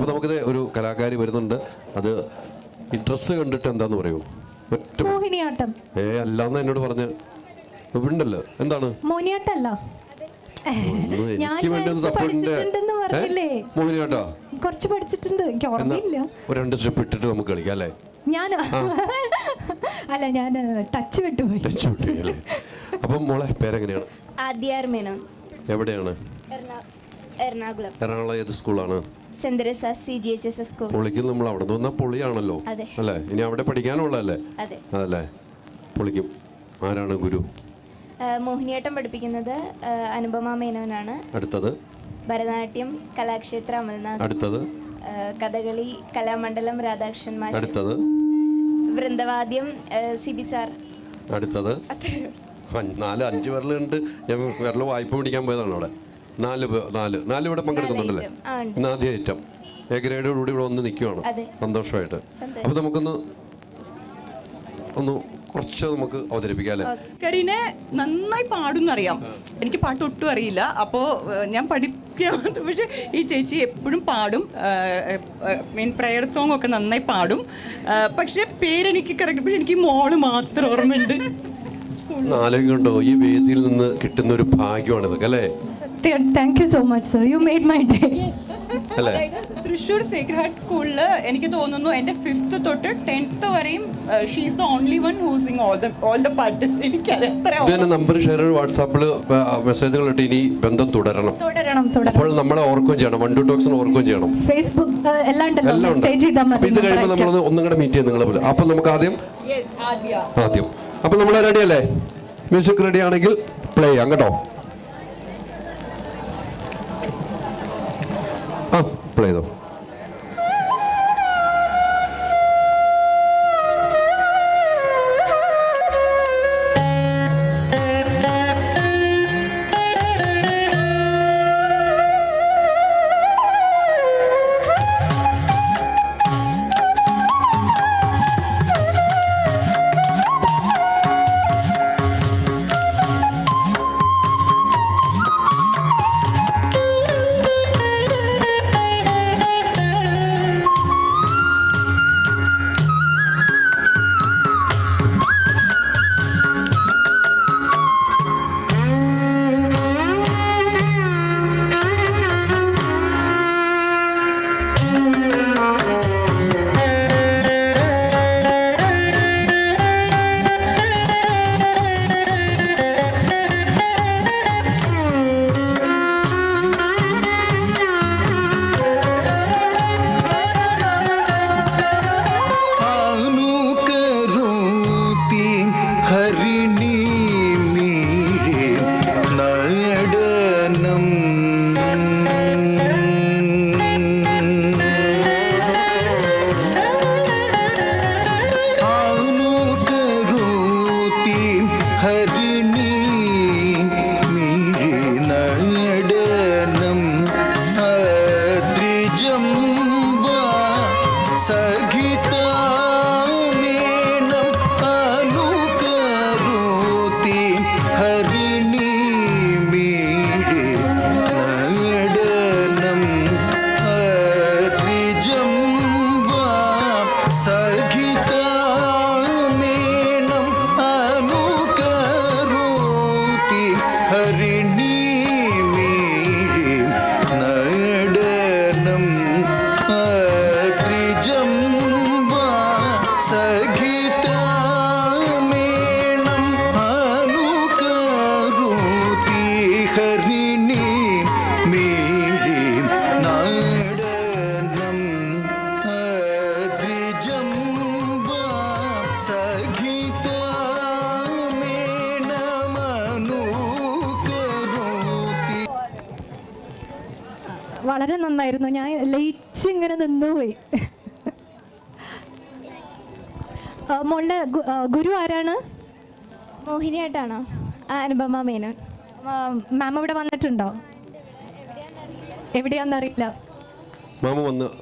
നമുക്കിത് ഒരു കലാകാരി വരുന്നുണ്ട്. അത് ഈ ഡ്രസ്സ് കണ്ടിട്ട് എന്താന്ന് പറയൂ? മോഹിനിയാട്ടം. അല്ലാന്ന് എന്നോട് പറഞ്ഞ് ഉണ്ടല്ലോ. എന്താണ് മോഹിനിയാട്ടല്ല? എനിക്ക് വേണ്ടി ഒന്ന് സപ്പോർട്ടിന്റെ മോഹിനിയാട്ടോ കുറച്ച് പഠിച്ചിട്ടുണ്ട്, എനിക്ക് ഓർമ്മയില്ല. ഒരു 2 സ്റ്റെപ്പ് ഇട്ടിട്ട് നമുക്ക് കളിക്കാം അല്ലേ? ഞാൻ ടച്ച് വിട്ടുപോയി. അപ്പം മോളെ പേരെങ്ങനെയാണ്? ആദ്യാർ മേനോൻ. എവിടെയാണ്? എറണാകുളം. എറണാകുളം ഏത് സ്കൂളാണ്? Saint Teresa's CGHS school. പൊളിക്കും. നമ്മൾ അവിടെ നിന്ന് വന്നാൽ പൊളിയാണല്ലോ അല്ലേ? ഇനി അവിടെ പഠിക്കാനുള്ളതല്ലേ? അതല്ലേ? പൊളിക്കും. ആരാണ് ഗുരു? മോഹിനിയാട്ടം പഠിപ്പിക്കുന്നത് അനുപമ മേനോനാണ്. അടുത്തത് ഭരതനാട്യം കലാക്ഷേത്ര അമൽനാഥ്. അടുത്തത് കഥകളി കലാമണ്ഡലം രാധാകൃഷ്ണൻ മാഷ്. അടുത്തത് വൃന്ദവാദ്യം CB സാർ. അടുത്തത് 4-5 വിരൽ കണ്ട് ഞാൻ വിരൽ വായ്പ പിടിക്കാൻ പോയതാണ് അവിടെ. 4 ഇവിടെ പങ്കെടുക്കുന്നുണ്ടല്ലേ? ഇന്ന് ആദ്യ ഐറ്റം A ഗ്രേഡോടുകൂടി ഇവിടെ വന്ന് നിൽക്കുവാണ് സന്തോഷമായിട്ട്. അപ്പൊ നമുക്കൊന്ന് കുറച്ച് നമുക്ക് അവതരിപ്പിക്കാം അല്ലേ? കരീനെ നന്നായി പാടുന്നറിയാം. എനിക്ക് പാട്ട് ഒട്ടും അറിയില്ല. അപ്പോൾ ഞാൻ പഠിക്കാൻ, പക്ഷെ ഈ ചേച്ചി എപ്പോഴും പാടും. മീൻ പ്രയർ സോങ് ഒക്കെ നന്നായി പാടും. പക്ഷെ പേരെനിക്ക് കറക്റ്റ്, പക്ഷെ എനിക്ക് മോള് മാത്രം ഓർമ്മയുണ്ട്. ആലോചിക്കണ്ടോ ഈ വേദിയിൽ നിന്ന് കിട്ടുന്ന ഒരു ഭാഗ്യമാണ് ഇതൊക്കെ അല്ലേ? Thank you so much sir, you made my day. Thrissur Sacred heart സ്കൂളിൽ എനിക്ക് തോന്നുന്നു എൻ്റെ 5th തൊട്ട് 10th വരെയും she is the only one who Singh all the പാട്ട്. എനിക്കറിയാം. നമ്പർ ഷെയർ വാട്സാപ്പിൽ മെസ്സേജുകൾ ഇട്ട് ഇനി ബന്ധം തുടരണം. അപ്പോൾ നമ്മളെ ഓർക്കുകയും ചെയ്യണം, വൺ ടു ടോക്സിന് ഓർക്കുകയും ചെയ്യണം. ഫേസ്ബുക്ക് എല്ലാം ഉണ്ട്. ഇത് കഴിയുമ്പോൾ നമ്മൾ ഒന്നും കൂടെ മീറ്റ് ചെയ്യും നിങ്ങളെ പോലെ. അപ്പൊ നമുക്ക് ആദ്യം അപ്പൊ നമ്മൾ റെഡി അല്ലേ? മ്യൂസിക് റെഡി ആണെങ്കിൽ പ്ലേ ചെയ്യാം കേട്ടോ. പ്ലേ ചെയ്തോ. വളരെ നന്നായിരുന്നു. ഞാൻ ലയിച്ച് ഇങ്ങനെ നിന്നുപോയി. മോളുടെ ഗുരു ആരാണ്? മോഹിനിയാട്ടാണോ? അനുപമ മേനോൻ. മാം ഇവിടെ വന്നിട്ടുണ്ടോ? എവിടെയാന്നറിയില്ല. മാം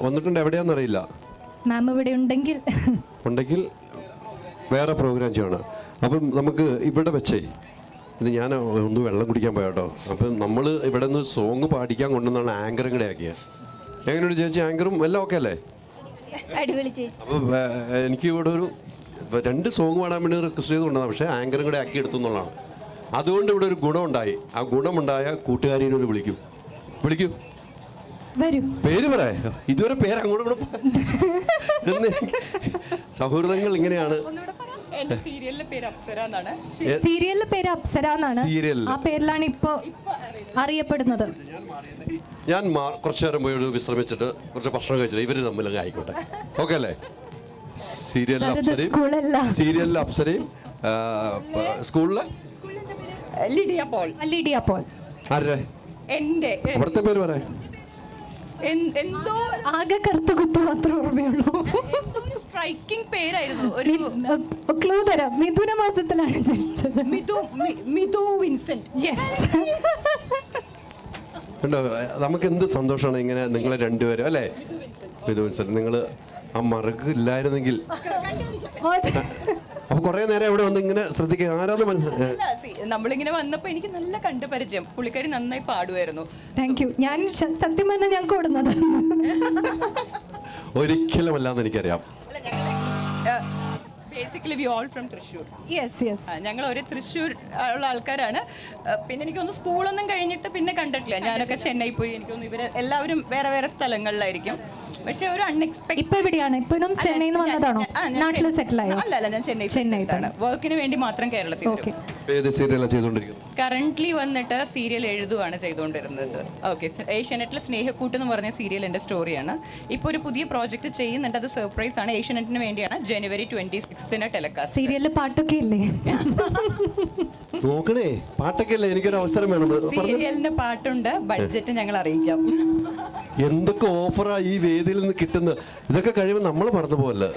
വന്നിട്ടുണ്ട്, എവിടെയാന്നറിയില്ല. മാം ഇവിടെ ഉണ്ടെങ്കിൽ വേറെ പ്രോഗ്രാം ചെയ്യണം. അപ്പം നമുക്ക് ഇവിടെ വെച്ചേ ഇത് ഞാൻ ഒന്ന് വെള്ളം കുടിക്കാൻ പോയാട്ടോ. അപ്പം നമ്മൾ ഇവിടെ നിന്ന് സോങ് പാടിക്കാൻ കൊണ്ടുവന്നാണ് ആങ്കറും കൂടെ ആക്കിയത്. എങ്ങനെയുണ്ട് ചേച്ചി? ആങ്കറും എല്ലാം ഓക്കെ അല്ലേ? അടിപൊളി ചേച്ചി. അപ്പോൾ എനിക്ക് ഇവിടെ ഒരു 2 സോങ് പാടാൻ വേണ്ടി റിക്വസ്റ്റ് ചെയ്തുകൊണ്ടാണ്, പക്ഷേ ആങ്കറും കൂടെ ആക്കി എടുത്തു എന്നുള്ളതാണ്. അതുകൊണ്ട് ഇവിടെ ഒരു ഗുണമുണ്ടായി. ആ ഗുണമുണ്ടായ കൂട്ടുകാരിനോട് വിളിക്കൂ. വരും. പേര് പറയാ. ഇതുവരെ പേര് അങ്ങോട്ടും സൗഹൃദങ്ങൾ ഇങ്ങനെയാണ്. എന്റെ സീരിയലിന്റെ പേര് അപ്സര എന്നാണ്. സീരിയലിന്റെ പേര് അപ്സര എന്നാണ്. ആ പേരിലാണ് ഇപ്പൊ അറിയപ്പെടുന്നത്. ഞാൻ കുറച്ചു നേരം പോയി വിശ്രമിച്ചിട്ട് കുറച്ച് ഭക്ഷണം കഴിച്ചിട്ട് ഇവര് തമ്മിലൊക്കെ ആയിക്കോട്ടെ. ഓക്കെ അല്ലേ? സീരിയലിലെ അപ്സരയും സ്കൂളിലെ ലിഡിയ പോൾ. ആരുടെ? എന്റെ അവിടുത്തെ പേര് പറയാ. എന്തോ ആകെ കറുത്ത കുത്ത് മാത്രമേ ഓർമ്മയുള്ളൂ. സ്ട്രൈക്കിംഗ് പേരായിരുന്നു. ഒരു ക്ലൂ തരാം. മിഥുന മാസത്തിലാണ് ജനിച്ചത്. മിഥു വിൻസെന്റ്. യെസ്. ഉണ്ടോ? നമുക്ക് എന്ത് സന്തോഷമാണ് ഇങ്ങനെ നിങ്ങളെ രണ്ടുപേരും അല്ലേ? നിങ്ങൾ ആ മറുക് ഇല്ലായിരുന്നെങ്കിൽ അപ്പൊ കുറെ നേരം ഇവിടെ വന്ന് ഇങ്ങനെ ശ്രദ്ധിക്കുക. ആരാന്ന് മനസ്സിലായി. നമ്മളിങ്ങനെ വന്നപ്പോ എനിക്ക് നല്ല കണ്ടുപരിചയം. പുള്ളിക്കാരി നന്നായി പാടുമായിരുന്നു. Thank you. ഞാൻ സത്യം പറഞ്ഞാൽ ഞാൻ കൂടുന്നത് ഒരിക്കലും അല്ലാന്ന് എനിക്കറിയാം. Basically we all from Thrissur. Yes. ഞങ്ങൾ ഒരു തൃശ്ശൂർ ഉള്ള ആൾക്കാരാണ്. പിന്നെ എനിക്കൊന്ന് സ്കൂളൊന്നും കഴിഞ്ഞിട്ട് പിന്നെ കണ്ടിട്ടില്ല. ഞാനൊക്കെ ചെന്നൈ പോയി. എനിക്കൊന്ന് ഇവര് എല്ലാവരും വേറെ വേറെ സ്ഥലങ്ങളിലായിരിക്കും. പക്ഷെ ഒരു അൺഎക്സ്പെക്ടഡ്. ഇപ്പൊ എവിടെയാണ്? ഇപ്പൊ ചെന്നൈയിൽ നിന്ന് വന്നതാണോ? നാട്ടിൽ സെറ്റിൽ ആയോ? അല്ല, ഞാൻ ചെന്നൈയിലാണ്. വർക്കിന് വേണ്ടി മാത്രം കേരളത്തിൽ. കറന്റ്ലി വന്നിട്ട് സീരിയൽ എഴുതുകയാണ് ചെയ്തുകൊണ്ടിരുന്നത്. ഓക്കെ. ഏഷ്യാനെറ്റിലെ സ്നേഹക്കൂട്ട് എന്ന് പറഞ്ഞ സീരിയൽ എൻ്റെ സ്റ്റോറിയാണ്. ഇപ്പോൾ ഒരു പുതിയ പ്രോജക്റ്റ് ചെയ്യുന്നുണ്ട്. അത് സർപ്രൈസ് ആണ്. ഏഷ്യാനെറ്റിന് വേണ്ടിയാണ്. ജനുവരി 26 ടെലികാസ്റ്റ്. സീരിയലിൽ പാട്ടൊക്കെ ഇല്ലേ? നോക്കണേ, പാട്ടൊക്കെ അല്ലേ? എനിക്കൊരു അവസരം വേണം. സീരിയലിന്റെ പാട്ടുണ്ട്. ബഡ്ജറ്റ് ഞങ്ങൾ അറിയിക്കാം. എന്തൊക്കെ ഓഫറാ ഈ വേദിയിൽ നിന്ന് കിട്ടുന്നത്. ഇതൊക്കെ കഴിയുമ്പോൾ നമ്മൾ മറന്നു പോകല്ലേ?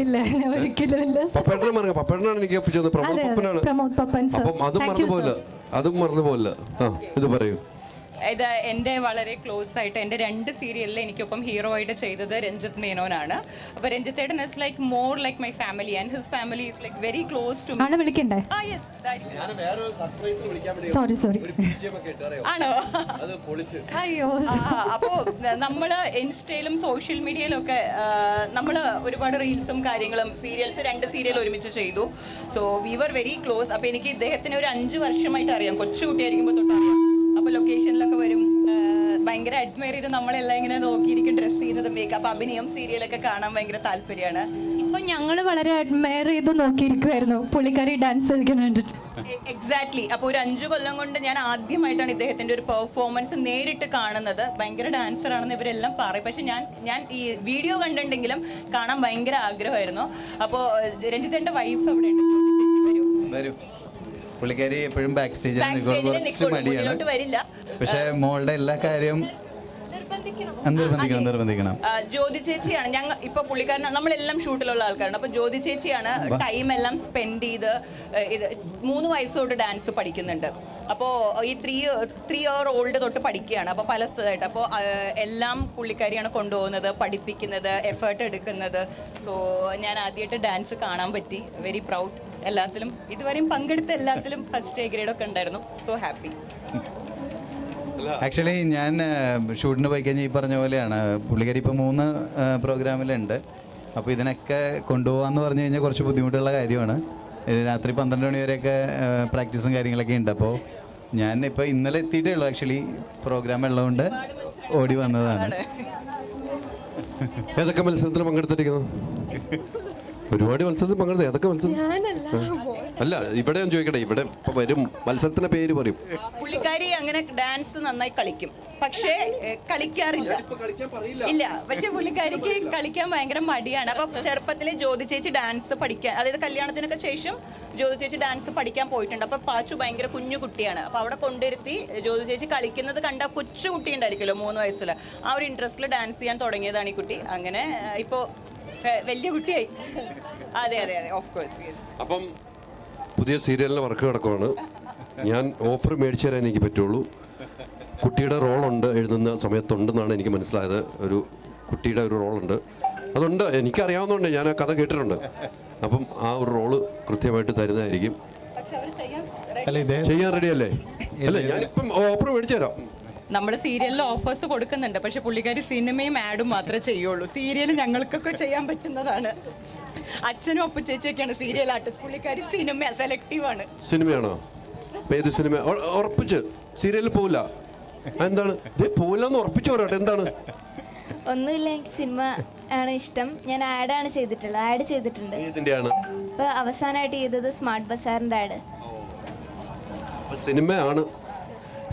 ഇല്ല, ഒരിക്കലും ഇല്ല. പപ്പേട്ടനാണ് എനിക്ക് ഒപ്പിച്ചത്. പ്രമോദ് പപ്പൻ സർ. അപ്പം അതും മറന്നു പോകല്ല. ഇത് പറയൂ. ഇത് എൻ്റെ വളരെ ക്ലോസ് ആയിട്ട് എൻ്റെ 2 സീരിയലിൽ എനിക്കൊപ്പം ഹീറോ ആയിട്ട് ചെയ്തത് രഞ്ജിത്ത് മേനോനാണ്. അപ്പോൾ രഞ്ജിത്ത് ഏട്ടൻ is like more like my family and his family is like very close to me. ആണ് വിളിക്കണ്ടേ? സോറി. ആണോ? അയ്യോ. അപ്പോൾ നമ്മൾ ഇൻസ്റ്റയിലും സോഷ്യൽ മീഡിയയിലും ഒക്കെ നമ്മൾ ഒരുപാട് റീൽസും കാര്യങ്ങളും സീരിയൽസ് 2 സീരിയൽ ഒരുമിച്ച് ചെയ്തു. So we were very close. അപ്പോൾ എനിക്ക് ഇദ്ദേഹത്തിന് ഒരു 5 വർഷമായിട്ട് അറിയാം. കൊച്ചുകുട്ടിയായിരിക്കുമ്പോൾ തൊട്ടറിയാം. അപ്പോൾ ലൊക്കേഷനിലൊക്കെ വരും. ഭയങ്കര അഡ്മയർ ചെയ്ത് നമ്മളെല്ലാം ഇങ്ങനെ നോക്കിയിരിക്കും. ഡ്രസ് ചെയ്യുന്നത്, മേക്കപ്പ്, അഭിനയം, സീരിയലൊക്കെ കാണാൻ ഭയങ്കര താല്പര്യമാണ്. ഇപ്പൊ ഞങ്ങൾ വളരെ അഡ്മയർ ചെയ്ത് നോക്കിയിരിക്കുമായിരുന്നു പുള്ളിക്കാരി ഡാൻസ് കളിക്കാൻ വേണ്ടിട്ട്. എക്സാക്ട്ലി. അപ്പോൾ ഒരു 5 കൊല്ലം കൊണ്ട് ഞാൻ ആദ്യമായിട്ടാണ് ഇദ്ദേഹത്തിന്റെ ഒരു പെർഫോമൻസ് നേരിട്ട് കാണുന്നത്. ഭയങ്കര ഡാൻസർ ആണെന്ന് ഇവരെല്ലാം പറയും. പക്ഷെ ഞാൻ ഈ വീഡിയോ കണ്ടിട്ടുണ്ടെങ്കിലും കാണാൻ ഭയങ്കര ആഗ്രഹമായിരുന്നു. അപ്പോൾ രഞ്ജിത്തേന്റെ വൈഫ് അവിടെ ഉണ്ട്. വരൂ. പുള്ളിക്കാരി എപ്പോഴും ബാക്ക് സ്റ്റേജിൽ കുറച്ച് മടിയാണ്. വരില്ല. പക്ഷെ മോളുടെ എല്ലാ കാര്യം നിർബന്ധിക്കണം. ജ്യോതി ചേച്ചിയാണ് ഞങ്ങൾ ഇപ്പൊ പുള്ളിക്കാരൻ. നമ്മളെല്ലാം ഷൂട്ടിലുള്ള ആൾക്കാരാണ്. അപ്പൊ ജ്യോതി ചേച്ചിയാണ് ടൈം എല്ലാം സ്പെൻഡ് ചെയ്ത്. ഇത് 3 വയസ്സ് തൊട്ട് ഡാൻസ് പഠിക്കുന്നുണ്ട്. അപ്പോൾ ഈ 3 ഇയർ ഓൾഡ് തൊട്ട് പഠിക്കുകയാണ്. അപ്പോൾ പല സ്ഥലമായിട്ട്. അപ്പോൾ എല്ലാം പുള്ളിക്കാരിയാണ് കൊണ്ടുപോകുന്നത്, പഠിപ്പിക്കുന്നത്, എഫേർട്ട് എടുക്കുന്നത്. സോ ഞാൻ ആദ്യമായിട്ട് ഡാൻസ് കാണാൻ പറ്റി. Very proud. എല്ലാത്തിലും ഇതുവരെയും പങ്കെടുത്ത എല്ലാത്തിലും ഫസ്റ്റ് എ ഗ്രേഡ് ഒക്കെ ഉണ്ടായിരുന്നു. So happy. ആക്ച്വലി ഞാൻ ഷൂട്ടിന് പോയി കഴിഞ്ഞാൽ ഈ പറഞ്ഞ പോലെയാണ്. പുള്ളിക്കാരി ഇപ്പോൾ 3 പ്രോഗ്രാമിലുണ്ട്. അപ്പോൾ ഇതിനൊക്കെ കൊണ്ടുപോകാമെന്ന് പറഞ്ഞു കഴിഞ്ഞാൽ കുറച്ച് ബുദ്ധിമുട്ടുള്ള കാര്യമാണ്. രാത്രി 12 മണി വരെയൊക്കെ പ്രാക്ടീസും കാര്യങ്ങളൊക്കെ ഉണ്ട്. അപ്പോൾ ഞാൻ ഇപ്പോൾ ഇന്നലെ എത്തിയിട്ടേ ഉള്ളൂ. ആക്ച്വലി പ്രോഗ്രാം ഉള്ളതുകൊണ്ട് ഓടി വന്നതാണ്. ഏതൊക്കെ മത്സരത്തിൽ പങ്കെടുത്തിരിക്കുന്നു? ഒരുപാട് മത്സരത്തിൽ പങ്കെടുത്ത. ഏതൊക്കെ മത്സരം? അല്ല, ഇവിടെ ഞാൻ ചോദിക്കട്ടെ. ഇവിടെ ഇപ്പൊ വരും മത്സരത്തിന്റെ പേര് പറയും. പുള്ളിക്കാരി അങ്ങനെ ഡാൻസ് നന്നായി കളിക്കും. പക്ഷേ കളിക്കാറില്ല. ഇല്ല. പക്ഷെ പുള്ളിക്കാരിക്ക് കളിക്കാൻ ഭയങ്കര മടിയാണ്. അപ്പൊ ചെറുപ്പത്തിലെ ജ്യോതി ചേച്ചി ഡാൻസ് പഠിക്കാൻ, അതായത് കല്യാണത്തിനൊക്കെ ശേഷം ജ്യോതി ചേച്ചി ഡാൻസ് പഠിക്കാൻ പോയിട്ടുണ്ട്. അപ്പൊ പാച്ചു ഭയങ്കര കുഞ്ഞു കുട്ടിയാണ്. അപ്പൊ അവിടെ കൊണ്ടിരുത്തി ജ്യോതി ചേച്ചി കളിക്കുന്നത് കണ്ട കൊച്ചു കുട്ടി ഉണ്ടായിരിക്കുമല്ലോ 3 വയസ്സിൽ. ആ ഒരു ഇൻട്രസ്റ്റിൽ ഡാൻസ് ചെയ്യാൻ തുടങ്ങിയതാണ് ഈ കുട്ടി. അങ്ങനെ ഇപ്പോ വലിയ കുട്ടിയായി. അതെ, ഓഫ് കോഴ്സ്. അപ്പം പുതിയ സീരിയലിന് വർക്ക് കിടക്കുവാണ്. ഞാൻ ഓഫർ മേടിച്ചു തരാൻ എനിക്ക് പറ്റുള്ളൂ. കുട്ടിയുടെ റോളുണ്ട്, എഴുതുന്ന സമയത്തുണ്ടെന്നാണ് എനിക്ക് മനസ്സിലായത്. ഒരു കുട്ടിയുടെ ഒരു റോളുണ്ട്. അതുണ്ട്, എനിക്കറിയാവുന്നതുകൊണ്ട് ഞാൻ ആ കഥ കേട്ടിട്ടുണ്ട്. അപ്പം ആ ഒരു റോള് കൃത്യമായിട്ട് തരുന്നതായിരിക്കും. ചെയ്യാൻ റെഡി അല്ലേ? അല്ലേ, ഞാനിപ്പം ഓഫർ മേടിച്ചു തരാം. നമ്മൾ സീരിയലിൽ ഓഫേഴ്സ് കൊടുക്കുന്നുണ്ട്, പക്ഷെ പുള്ളിക്കാരി സിനിമയും ആഡും മാത്രമേ ചെയ്യുള്ളൂ. സീരിയൽ ഞങ്ങൾക്കൊക്കെ ചെയ്യാൻ പറ്റുന്നതാണ്. അച്ഛനും ഒപ്പം ചേച്ചിയൊക്കെയാണ് സീരിയൽ ആർട്ടിസ്റ്റ്, പുള്ളിക്കാരി സിനിമ സെലക്റ്റീവാണ്. സിനിമയാണോ? ഏത് സിനിമ? ഉറപ്പിച്ച് സീരിയലിൽ പോവില്ല. എന്താണ് പോവില്ലെന്ന് ഉറപ്പിച്ചു പറയട്ടെ, എന്താണ്? ഒന്നുമില്ല, എനിക്ക് സിനിമ ആണ് ഇഷ്ടം. ഞാൻ ആഡ് ചെയ്തിട്ടുണ്ട്. ഏതിന്റെയാണ്? ഇപ്പൊ അവസാനമായിട്ട് ചെയ്തത് സ്മാർട്ട് ബസാറിന്റെ ആഡ്. സിനിമയാണ്.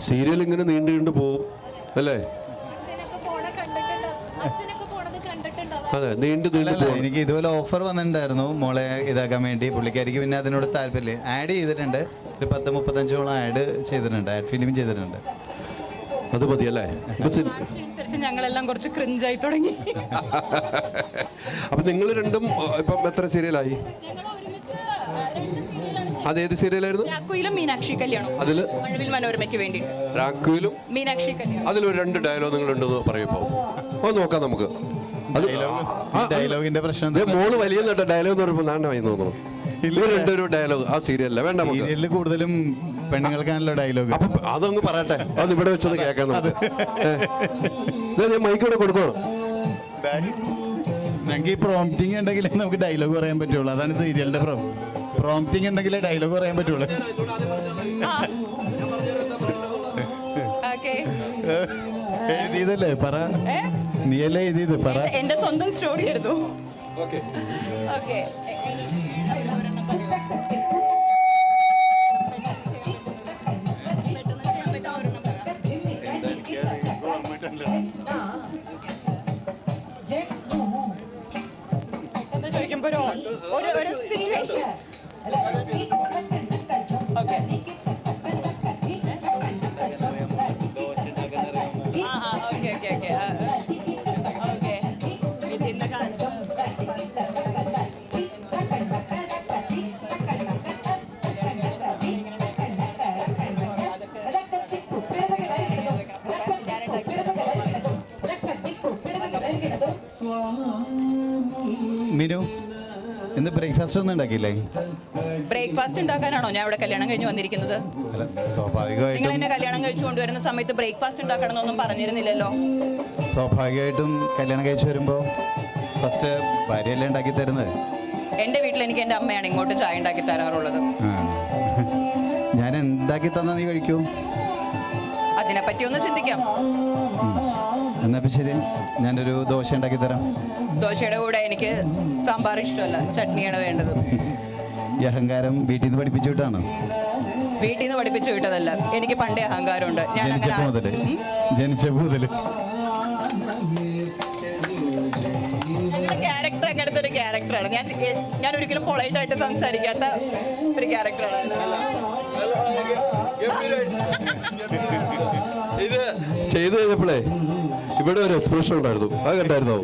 സീരിയൽ ഇങ്ങനെ നീണ്ടു പോകും അല്ലേ? അതെ, നീണ്ടു പോകും. എനിക്ക് ഇതുപോലെ ഓഫർ വന്നിട്ടുണ്ടായിരുന്നു മോളെ ഇതാക്കാൻ വേണ്ടി. പുള്ളിക്കാരിക്ക് പിന്നെ അതിനോട് താല്പര്യമില്ല. ആഡ് ചെയ്തിട്ടുണ്ട്, ഒരു 10-35ഓളം ആഡ് ചെയ്തിട്ടുണ്ട്, ആഡ് ഫിലിം ചെയ്തിട്ടുണ്ട്. അത് മതിയല്ലേ? ഞങ്ങളെല്ലാം കുറച്ച് ക്രിഞ്ചായി തുടങ്ങി. അപ്പൊ നിങ്ങൾ രണ്ടും ഇപ്പം എത്ര സീരിയലായി? അതേത് സീരിയലായിരുന്നു? രാക്കുയിലും മീനാക്ഷി കല്യാണം. അതില് മഴവിൽ മനോരമയ്ക്ക് വേണ്ടി രാക്കുയിലും മീനാക്ഷി കല്യാണം. അതിലൊരു 2 ഡയലോഗ് നിങ്ങൾ ഉണ്ടെന്ന് പറയുമ്പോ ഒന്ന് നോക്കാം നമുക്ക്. അത് ഡയലോഗിന്റെ പ്രശ്നം മോള് വലിയ നട്ട ഡയലോഗ് എന്ന് പറയുമ്പോൾ നാണമായി തോന്നുന്നു. ഒരു ഡയലോഗ് ആ സീരിയലില്ല, വേണ്ട നമുക്ക്. സീരിയലിൽ കൂടുതലും പെണ്ണുങ്ങൾക്കാണല്ലോ ഡയലോഗ്. അപ്പൊ അതങ്ങ് പറയട്ടെ, അത് ഇവിടെ വെച്ചത് കേൾക്കാൻ നമുക്ക്. ഞാൻ മൈക്കോടെ കൊടുക്കണം. ഞങ്ങൾക്ക് ഈ പ്രോംപ്റ്റിംഗ് ഉണ്ടെങ്കിലേ നമുക്ക് ഡയലോഗ് പറയാൻ പറ്റുള്ളൂ. അതാണ് സീരിയലിന്റെ പ്രോംപ്റ്റിംഗ് ഉണ്ടെങ്കിലേ ഡയലോഗ് പറയാൻ പറ്റുള്ളൂ. എഴുതിയതല്ലേ പറ, നീയല്ലേ എഴുതിയത് പറ. എന്റെ സ്വന്തം സ്റ്റോറി ആയിരുന്നു. എന്താ ചോദിക്കുമ്പോ ഒരു സിറ്റുവേഷൻ. ഓക്കെ മിനു, ഇന്ന് ബ്രേക്ക്ഫാസ്റ്റ് ഒന്നും ഉണ്ടാക്കിയില്ലേ? ബ്രേക്ക്ഫാസ്റ്റ് ഉണ്ടാക്കാനാണോ ഞാൻ ഇവിടെ കല്യാണം കഴിഞ്ഞ് വന്നിരിക്കുന്നത്? നിങ്ങൾ സ്വാഭാവികമായിട്ടും എന്നെ കല്യാണം കഴിച്ചു കൊണ്ടുവരുന്ന സമയത്ത് ബ്രേക്ക്ഫാസ്റ്റ് ഉണ്ടാക്കണം എന്നൊന്നും പറഞ്ഞിരുന്നില്ലല്ലോ. സ്വാഭാവികമായിട്ടും കല്യാണം കഴിച്ചു വരുമ്പോൾ ഫസ്റ്റ് ഭാര്യയല്ലേ ഉണ്ടാക്കി തരുന്നത്. എൻ്റെ വീട്ടിൽ എനിക്ക് എൻ്റെ അമ്മയാണ് ഇങ്ങോട്ട് ചായ ഉണ്ടാക്കി തരാറുള്ളത്. ഞാൻ ഉണ്ടാക്കി തന്നാൽ നീ കഴിക്കൂ? അതിനെപ്പറ്റി ഒന്ന് ചിന്തിക്കാം. എന്നാ ശരി, ഞാനൊരു ദോശ ഉണ്ടാക്കി തരാം. ദോശയുടെ കൂടെ എനിക്ക് സാമ്പാർ ഇഷ്ടമല്ല, ചട്നിയാണ് വേണ്ടത്. ഈ അഹങ്കാരം വീട്ടിൽ നിന്ന് പഠിപ്പിച്ചു വിട്ടാണോ? വീട്ടിൽ നിന്ന് പഠിപ്പിച്ചു വിട്ടതല്ല, എനിക്ക് പണ്ടേ അഹങ്കാരമുണ്ട്. ജനിച്ചപ്പോ മുതല് ക്യാരക്ടർ അങ്ങനത്തെ ഒരു ക്യാരക്ടറാണ്. ഞാൻ ഒരിക്കലും പൊളൈറ്റ് ആയിട്ട് സംസാരിക്കാത്ത ഒരു ക്യാരക്ടറാണ്. ഇത് ചെയ്തു കഴിഞ്ഞപ്പോഴേ ഇവിടെ ഒരു എക്സ്പ്രഷൻ ഉണ്ടായിരുന്നു, അത് കണ്ടായിരുന്നോ?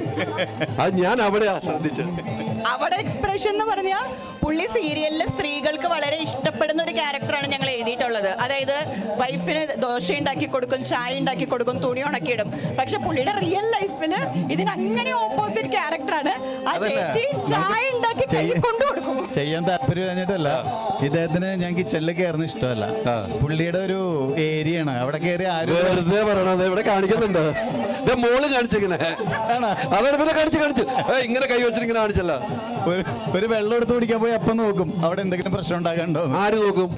അത് ഞാൻ അവിടെ ശ്രദ്ധിച്ചത്. അവിടെ എക്സ്പ്രഷൻ എന്ന് പറഞ്ഞാൽ പുള്ളി സീരിയലിലെ സ്ത്രീകൾക്ക് വളരെ ഇഷ്ടപ്പെടുന്ന ഒരു ക്യാരക്ടറാണ് ഞങ്ങൾ എഴുതിയിട്ടുള്ളത്. അതായത് വൈഫിന് ദോശ ഉണ്ടാക്കി കൊടുക്കും, ചായ ഉണ്ടാക്കി കൊടുക്കും, തുണി ഉണക്കിയിടും. പക്ഷെ പുള്ളിയുടെ റിയൽ ലൈഫില് ഇതിന് അങ്ങനെ ഓപ്പോസിറ്റ് ക്യാരക്ടറാണ്. ആ ചേച്ചി ചായ ഉണ്ടാക്കി കൊണ്ടു കൊടുക്കും. ചെയ്യാൻ താല്പര്യം കഴിഞ്ഞിട്ടല്ല, ഇദ്ദേഹത്തിന് ഞാൻ കിച്ചണിൽ കയറുന്ന ഇഷ്ടമല്ല. പുള്ളിയുടെ ഒരു ഏരിയ ആണ്, അവിടെ കയറി ആരും വെറുതെ പറയണത് ഇവിടെ കാണിക്കുന്നുണ്ട്. മോള് കാണിച്ചിങ്ങനെ അതാണ് പിന്നെ കാണിച്ചു ഇങ്ങനെ കൈ വെച്ചിട്ട് ഇങ്ങനെ കാണിച്ചല്ല. ഒരു വെള്ളം എടുത്ത് കുടിക്കാൻ പോയി അപ്പം നോക്കും അവിടെ എന്തെങ്കിലും പ്രശ്നം ഉണ്ടാകാണ്ടോ. ആര് നോക്കും?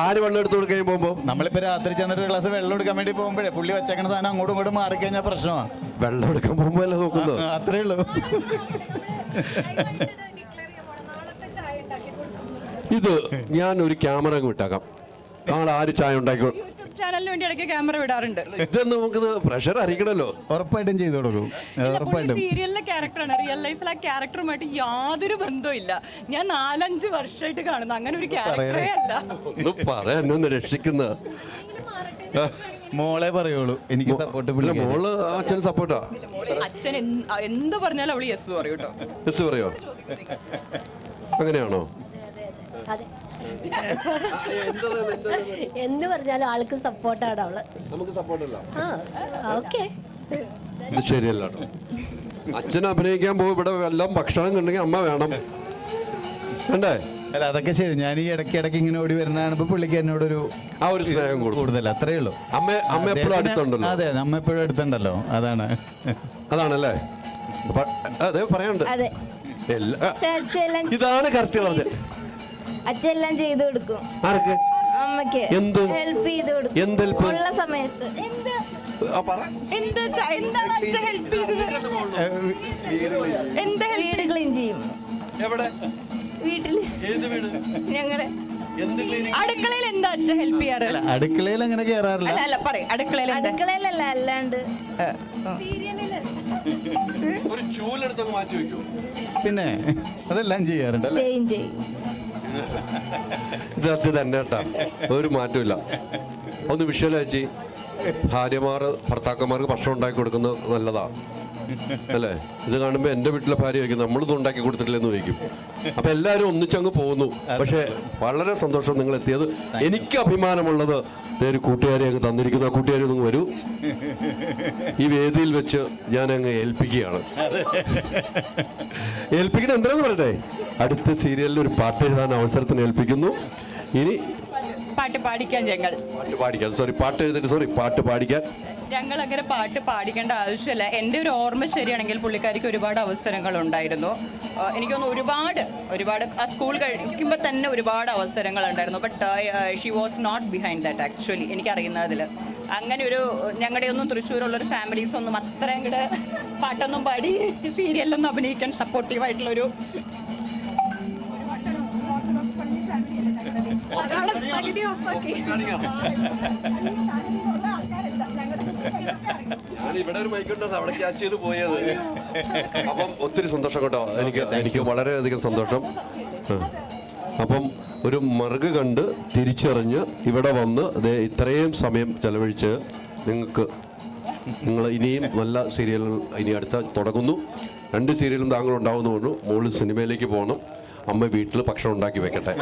ആര് വെള്ളം എടുത്ത് കൊടുക്കാൻ പോകുമ്പോ? നമ്മളിപ്പോ രാത്രി ചെന്നിട്ട് ഒരു ഗ്ലാസ് വെള്ളം എടുക്കാൻ വേണ്ടി പോകുമ്പോഴേ പുള്ളി വെച്ചേക്കണ സാധനം അങ്ങോട്ടും ഇങ്ങോട്ടും മാറിക്കഴിഞ്ഞാൽ പ്രശ്നമാണ്. വെള്ളം എടുക്കാൻ പോകുമ്പോ അല്ലേ നോക്കുന്നു? അത്രേ ഉള്ളൂ. ഇത് ഞാൻ ഒരു ക്യാമറ വിട്ടാക്കാം. നാളെ ആര് ചായ ഉണ്ടാക്കി ചാനലിന് വേണ്ടി ഇടയ്ക്ക് ക്യാമറ വിടാറുണ്ട്. ഇതൊന്നും നമുക്ക് പ്രഷർ അറിയിക്കണല്ലോ. ഉറപ്പായിട്ടും ചെയ്തു കൊടുക്കും. ഉറപ്പായിട്ടും സീരിയലിലെ ക്യാരക്ടറാണ്. റിയൽ ലൈഫിൽ ആ ക്യാരക്ടറുമായിട്ട് യാതൊരു ബന്ധവും ഇല്ല. ഞാൻ 4-5 വർഷമായിട്ട് കാണുന്നു. അങ്ങനെ ഒരു ക്യാരക്ടറേ അല്ല. ഒന്ന് പറയാനൊന്ന് രക്ഷിക്കുന്ന മോളെ പറയുള്ളൂ. എനിക്ക് സപ്പോർട്ട്. മോള് അച്ഛന് സപ്പോർട്ടാ. അച്ഛൻ എന്ത് പറഞ്ഞാലും അവള് യെസ് പറയൂ കേട്ടോ. യെസ് പറയോ? അങ്ങനെയാണോ? എന്ന് പറഞ്ഞാലും ആൾക്ക് സപ്പോർട്ടാണ് അവള്. നമുക്ക് സപ്പോർട്ടല്ല. ഓക്കെ, ഇത് ശരിയല്ല. അച്ഛൻ അഭിനയിക്കാൻ പോകും, ഇവിടെ എല്ലാം ഭക്ഷണം കണ്ടെങ്കിൽ അമ്മ വേണം, വേണ്ടേ? അല്ല അതൊക്കെ ശരി. ഞാൻ ഈ ഇടയ്ക്ക് ഇങ്ങനെ ഓടി വരുന്നതാണ് ഇപ്പൊ പുള്ളിക്ക് എന്നോടൊരു ആ ഒരു സ്നേഹം കൂടുതൽ, അത്രേ ഉള്ളൂ. അമ്മ എപ്പോഴും അടുത്തുണ്ടല്ലോ. അതെ, നമ്മ എപ്പോഴും അടുത്തുണ്ടല്ലോ, അതാണ്. അതാണല്ലേ അതെ പറയാനുണ്ട്. അതെ, അച്ഛെല്ലാം ഇതാണ് കറക്റ്റ് പറഞ്ഞത്. അച്ഛെല്ലാം ചെയ്തു കൊടുക്കും. ആർക്ക്? അമ്മക്ക് എന്ത് ഹെൽപ്പ് ചെയ്ത് കൊടുക്കും എന്ത് ഹെൽപ്പ്? ഉള്ള സമയത്ത്. വീട് ക്ലീൻ ചെയ്യും. എവിടെ? വീട്ടില് ഞങ്ങളുടെ അടുക്കളയിൽ എന്താ അച്ഛൻ ഹെൽപ്പ് ചെയ്യാറ്? അടുക്കളയിൽ അങ്ങനെ കയറാറില്ല. അല്ല പറയും അടുക്കളയിൽ അടുക്കളയിലല്ല, അല്ലാണ്ട് ഒരു ചൂലെടുത്തൊക്കെ മാറ്റി വെക്കൂ. പിന്നെ അതെല്ലാം ചെയ്യാറുണ്ട് അല്ലേ? ചെയ്യും. ഇത് അത് തന്നെ കേട്ടാ, ഒരു മാറ്റമില്ല. ഒന്ന് വിഷ്വലാച്ചി, ഭാര്യമാർ ഭർത്താക്കന്മാർക്ക് ഭക്ഷണം ഉണ്ടാക്കി കൊടുക്കുന്നത് നല്ലതാണ് അല്ലേ? ഇത് കാണുമ്പോൾ എൻ്റെ വീട്ടിലെ ഭാര്യ ചോദിക്കും നമ്മളിത് ഉണ്ടാക്കി കൊടുത്തിട്ടില്ലെന്ന് ചോദിക്കും. അപ്പം എല്ലാവരും ഒന്നിച്ചങ്ങ് പോകുന്നു. പക്ഷേ വളരെ സന്തോഷം നിങ്ങൾ എത്തിയത്. എനിക്ക് അഭിമാനമുള്ളത് ഒരു കൂട്ടുകാരെ അങ്ങ് തന്നിരിക്കുന്നു. ആ കൂട്ടുകാരി ഒന്ന് വരൂ. ഈ വേദിയിൽ വെച്ച് ഞാൻ അങ്ങ് ഏൽപ്പിക്കുകയാണ്. ഏൽപ്പിക്കുന്നത് എന്താണെന്ന് പറയട്ടെ, അടുത്ത സീരിയലിൽ ഒരു പാട്ട് എഴുതാൻ അവസരത്തിന് ഏൽപ്പിക്കുന്നു. ഇനി പാട്ട് പാടിക്കാൻ പാട്ട് പാടിക്കാൻ ഞങ്ങൾ അങ്ങനെ പാട്ട് പാടിക്കേണ്ട ആവശ്യമില്ല. എൻ്റെ ഒരു ഓർമ്മ ശരിയാണെങ്കിൽ പുള്ളിക്കാരിക്ക് ഒരുപാട് അവസരങ്ങൾ ഉണ്ടായിരുന്നു. എനിക്കൊന്ന് ഒരുപാട് ആ സ്കൂൾ കഴിക്കുമ്പോൾ തന്നെ ഒരുപാട് അവസരങ്ങൾ ഉണ്ടായിരുന്നു. But she was not behind that actually. എനിക്കറിയുന്നതിൽ അങ്ങനെ ഒരു ഞങ്ങളുടെ ഒന്നും തൃശ്ശൂരുള്ളൊരു ഫാമിലീസ് ഒന്നും അത്രയും കൂടെ പാട്ടൊന്നും പാടി സീരിയലിലൊന്നും അഭിനയിക്കാൻ സപ്പോർട്ടീവായിട്ടുള്ളൊരു ഞാൻ ഇവിടെ ഒരു മൈക്കുണ്ടെന്ന് അവിടെ ക്യാച്ച് ചെയ്ത് പോയത്. അപ്പം ഒത്തിരി സന്തോഷം കേട്ടോ. എനിക്ക് വളരെയധികം സന്തോഷം. അപ്പം ഒരു മറുക് കണ്ട് തിരിച്ചറിഞ്ഞ് ഇവിടെ വന്ന് ഇത്രയും സമയം ചെലവഴിച്ച് നിങ്ങൾ ഇനിയും നല്ല സീരിയലുകൾ ഇനി അടുത്ത തുടങ്ങുന്നു. 2 സീരിയലും താങ്കൾ ഉണ്ടാവുന്നു പറഞ്ഞു. മോള് സിനിമയിലേക്ക് പോകണം, അമ്മ വീട്ടിൽ ഭക്ഷണം ഉണ്ടാക്കി വെക്കട്ടെ.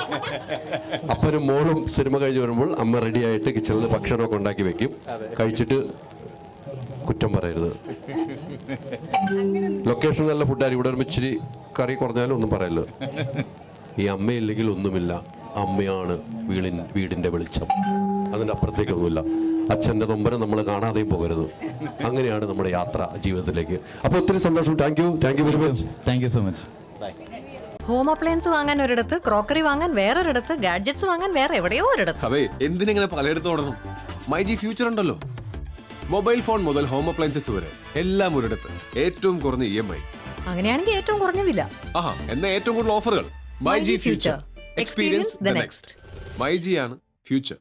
അപ്പനും മോളും സിനിമ കഴിഞ്ഞ് വരുമ്പോൾ അമ്മ റെഡിയായിട്ട് കിച്ചണിൽ ഭക്ഷണമൊക്കെ ഉണ്ടാക്കി വെക്കും. കഴിച്ചിട്ട് കുറ്റം പറയരുത്. ലൊക്കേഷൻ നല്ല ഫുഡായിരിക്കും. ഇവിടെ ഒരു ഇച്ചിരി കറി കുറഞ്ഞാലും ഒന്നും പറയല്ലോ. ഈ അമ്മയില്ലെങ്കിൽ ഒന്നുമില്ല. അമ്മയാണ് വീടിൻ്റെ വെളിച്ചം. അതിൻ്റെ അപ്പുറത്തേക്കൊന്നുമില്ല. അച്ഛൻ്റെ നൊമ്പരം നമ്മൾ കാണാതെയും പോകരുത്. അങ്ങനെയാണ് നമ്മുടെ യാത്ര ജീവിതത്തിലേക്ക്. അപ്പോൾ ഒത്തിരി സന്തോഷം. Thank you very much. Thank you so much. Home appliance വാങ്ങാൻ ഒരിടത്ത്, ക്രോക്കറി വാങ്ങാൻ വേറൊരിടത്ത്, ഗാഡ്ജറ്റ്സ് വാങ്ങാൻ വേറെ എവിടെയോ ഒരിടത്ത്. അതെ, എന്തിനിങ്ങനെ പലയിടത്തും ഓടണം? മൈജി ഫ്യൂച്ചർ ഉണ്ടല്ലോ. മൊബൈൽ ഫോൺ മുതൽ ഹോം അപ്ലയൻസസ് വരെ എല്ലാം ഒരിടത്ത്. ഏറ്റവും കുറഞ്ഞ EMI. അങ്ങനെയാണെങ്കിൽ ഏറ്റവും കുറഞ്ഞ വില. ആഹാ, എന്നാ ഏറ്റവും കൂടുതൽ ഓഫറുകൾ. MyG future. Experience the next. മൈജിയാണ് ഫ്യൂച്ചർ.